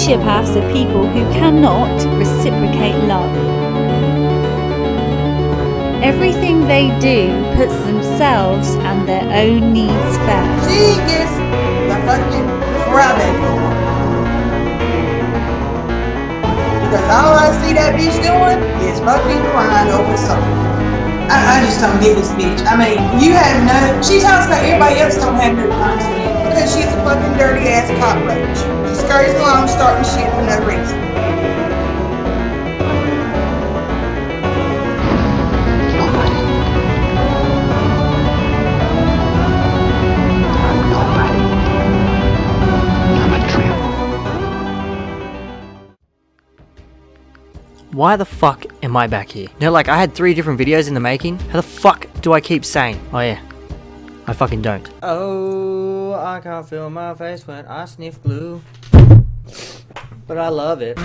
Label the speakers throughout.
Speaker 1: Sociopaths are people who cannot reciprocate love. Everything they do puts themselves and their own needs first.
Speaker 2: She gets the fucking crybaby. Because all I see that bitch doing is fucking crying over something. I just don't get this bitch. I mean, you have no. She talks about everybody else don't have no content because she's a fucking dirty ass cockroach. She scurries along starting shit for no reason.
Speaker 3: Why the fuck am I back here? No, like I had 3 different videos in the making. How the fuck do I keep saying? Oh yeah, I fucking don't. Oh, I can't feel my face when I sniff glue, but I love it.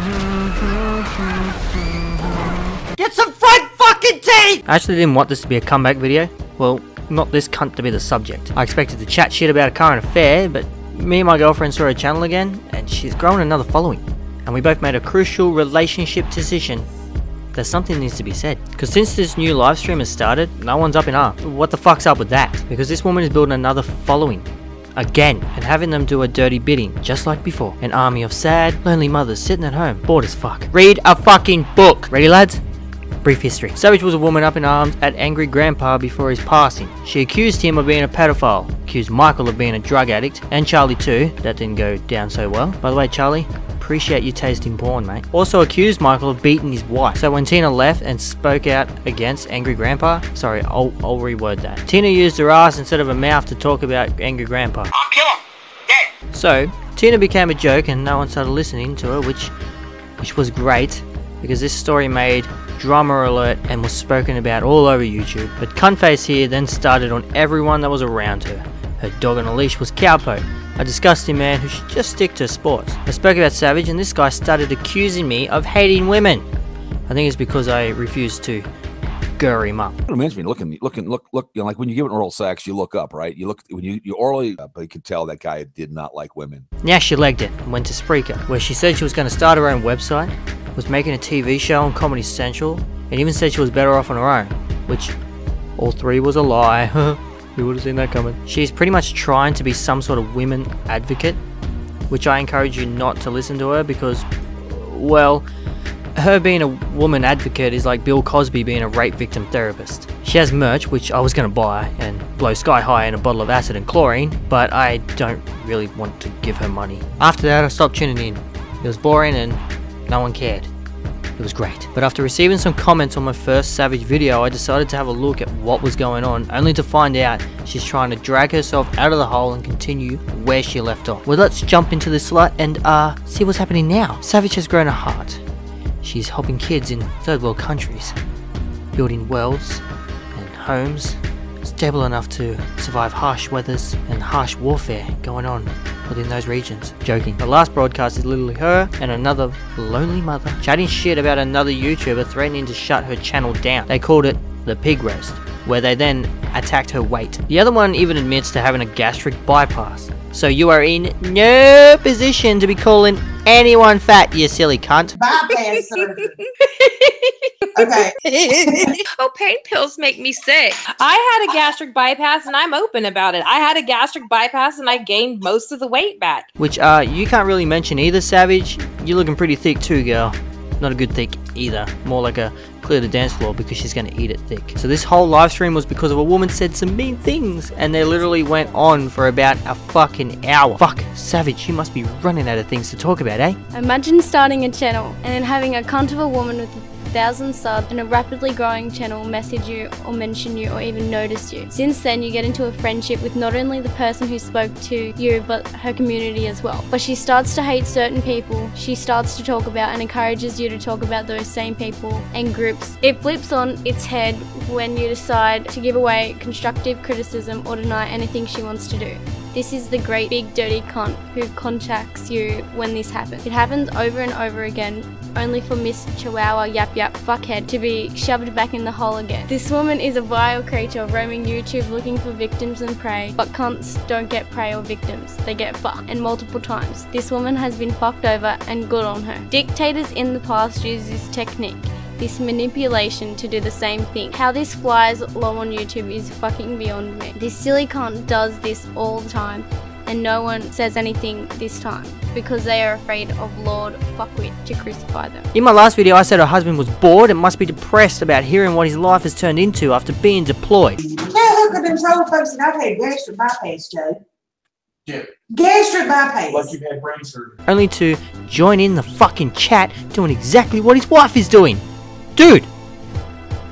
Speaker 3: Get some front fucking teeth! I actually didn't want this to be a comeback video. Well, not this cunt to be the subject. I expected to chat shit about a current affair, but me and my girlfriend saw her channel again, and she's grown another following. And we both made a crucial relationship decision that something needs to be said. Because since this new live stream has started, no one's up in arms. What the fuck's up with that? Because this woman is building another following. Again. And having them do a dirty bidding, just like before. An army of sad, lonely mothers sitting at home, bored as fuck. Read a fucking book! Ready, lads? Brief history. Savage was a woman up in arms at angry grandpa before his passing. She accused him of being a pedophile, accused Michael of being a drug addict, and Charlie too. That didn't go down so well. By the way, Charlie, appreciate your taste in porn, mate. Also accused Michael of beating his wife. So when Tina left and spoke out against angry grandpa, sorry, I'll reword that. Tina used her ass instead of her mouth to talk about angry grandpa.
Speaker 2: I'll kill him. Dead.
Speaker 3: So Tina became a joke and no one started listening to her, which was great, because this story made drama alert and was spoken about all over YouTube. But Cuntface here then started on everyone that was around her. Her dog on a leash was Cowpoke, a disgusting man who should just stick to sports. I spoke about Savage and this guy started accusing me of hating women. I think it's because I refused to girr him up.
Speaker 4: It reminds me, look, you know, like when you give an oral sex, you look up, right? You look, when you orally, but you could tell that guy did not like women.
Speaker 3: Now she legged it and went to Spreaker, where she said she was going to start her own website, was making a TV show on Comedy Central, and even said she was better off on her own, which all 3 was a lie. You would have seen that coming. She's pretty much trying to be some sort of women advocate, which I encourage you not to listen to her because, well, her being a woman advocate is like Bill Cosby being a rape victim therapist. She has merch, which I was going to buy and blow sky high in a bottle of acid and chlorine, but I don't really want to give her money. After that, I stopped tuning in. It was boring and no one cared. It was great. But after receiving some comments on my first Savage video, I decided to have a look at what was going on, only to find out she's trying to drag herself out of the hole and continue where she left off. Well, let's jump into this slut and see what's happening now. Savage has grown a heart. She's helping kids in third world countries, building worlds and homes stable enough to survive harsh weathers and harsh warfare going on within those regions. Joking. The last broadcast is literally her and another lonely mother chatting shit about another YouTuber threatening to shut her channel down. They called it the pig roast, where they then attacked her weight. The other one even admits to having a gastric bypass. So you are in no position to be calling anyone fat, you silly cunt.
Speaker 2: Bypass surgery. Okay.
Speaker 5: Oh, pain pills make me sick. I had a gastric bypass and I'm open about it. I had a gastric bypass and I gained most of the weight back.
Speaker 3: Which you can't really mention either, Savage. You're looking pretty thick too, girl. Not a good thick either. More like a clear the dance floor because she's gonna eat it thick. So this whole live stream was because of a woman said some mean things and they literally went on for about a fucking hour. Fuck, Savage, you must be running out of things to talk about, eh?
Speaker 6: Imagine starting a channel and then having a cunt of a woman with 1,000 subs and a rapidly growing channel message you or mention you or even notice you. Since then, you get into a friendship with not only the person who spoke to you but her community as well. But she starts to hate certain people she starts to talk about and encourages you to talk about those same people and groups. It flips on its head when you decide to give away constructive criticism or deny anything she wants to do. This is the great big dirty cunt who contacts you when this happens. It happens over and over again, only for Miss Chihuahua Yap Yap fuckhead to be shoved back in the hole again. This woman is a vile creature roaming YouTube looking for victims and prey, but cunts don't get prey or victims, they get fucked, and multiple times. This woman has been fucked over, and good on her. Dictators in the past used this technique, this manipulation, to do the same thing. How this flies low on YouTube is fucking beyond me. This silly cunt does this all the time, and no one says anything this time because they are afraid of Lord Fuckwit to crucify them.
Speaker 3: In my last video I said her husband was bored and must be depressed about hearing what his life has turned into after being deployed.
Speaker 2: Yeah, look at them told folks that I've had gastric bypass, Joe.
Speaker 7: Yeah.
Speaker 2: Gastric bypass.
Speaker 7: Like you've had brain surgery.
Speaker 3: Only to join in the fucking chat doing exactly what his wife is doing. Dude!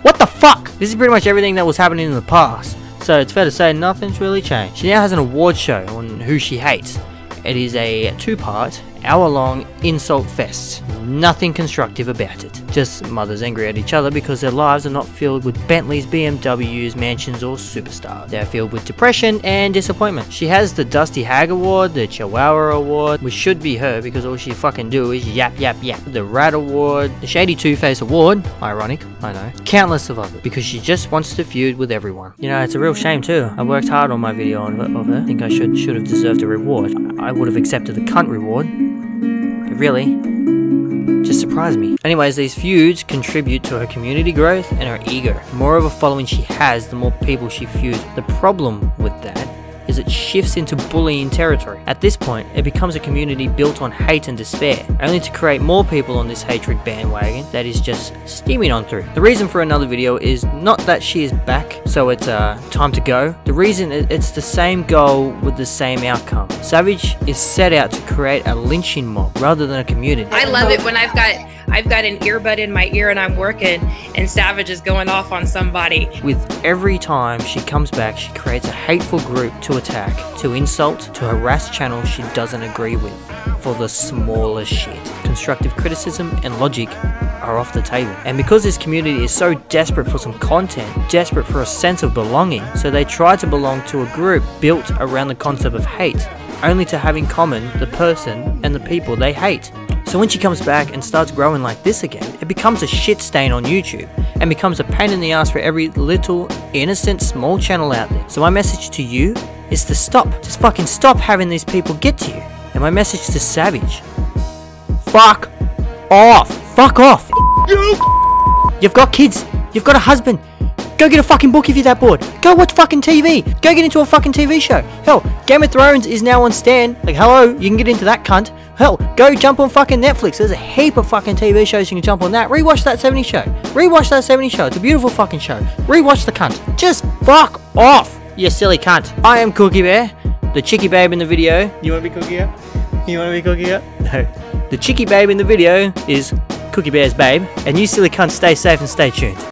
Speaker 3: What the fuck? This is pretty much everything that was happening in the past. So it's fair to say nothing's really changed. She now has an award show on who she hates. It is a 2-part, hour-long insult fest. Nothing constructive about it. Just mothers angry at each other because their lives are not filled with Bentleys, BMWs, mansions or superstars. They're filled with depression and disappointment. She has the Dusty Hag Award, the Chihuahua Award, which should be her because all she fucking do is yap yap yap. The Rat Award, the Shady Two-Face Award, ironic, I know. Countless of others because she just wants to feud with everyone. You know, it's a real shame too. I worked hard on my video of her. I think I should have deserved a reward. I would have accepted the cunt reward. But really, just surprised me. Anyways, these feuds contribute to her community growth and her ego. The more of a following she has, the more people she feuds. The problem with that is it shifts into bullying territory. At this point, it becomes a community built on hate and despair, only to create more people on this hatred bandwagon that is just steaming on through. The reason for another video is not that she is back, so it's time to go. The reason it's the same goal with the same outcome. Savage is set out to create a lynching mob rather than a community.
Speaker 5: I love it when I've got an earbud in my ear and I'm working and Savage is going off on somebody.
Speaker 3: With every time she comes back, she creates a hateful group to attack, to insult, to harass channels she doesn't agree with for the smallest shit. Constructive criticism and logic are off the table. And because this community is so desperate for some content, desperate for a sense of belonging, so they try to belong to a group built around the concept of hate, only to have in common the person and the people they hate. So when she comes back and starts growing like this again, it becomes a shit stain on YouTube and becomes a pain in the ass for every little innocent small channel out there. So my message to you is to stop. Just fucking stop having these people get to you. And my message to Savage, fuck off. Fuck off. You've got kids. You've got a husband. Go get a fucking book if you're that bored. Go watch fucking TV. Go get into a fucking TV show. Hell, Game of Thrones is now on Stan. Like, hello, you can get into that cunt. Hell, go jump on fucking Netflix. There's a heap of fucking TV shows you can jump on that. Rewatch that 70s show. Rewatch that 70s show. It's a beautiful fucking show. Rewatch the cunt. Just fuck off, you silly cunt. I am Cookie Bear, the chickie babe in the video. You wanna be Cookie Bear? You wanna be Cookie Bear? No. The chickie babe in the video is Cookie Bear's babe. And you silly cunts, stay safe and stay tuned.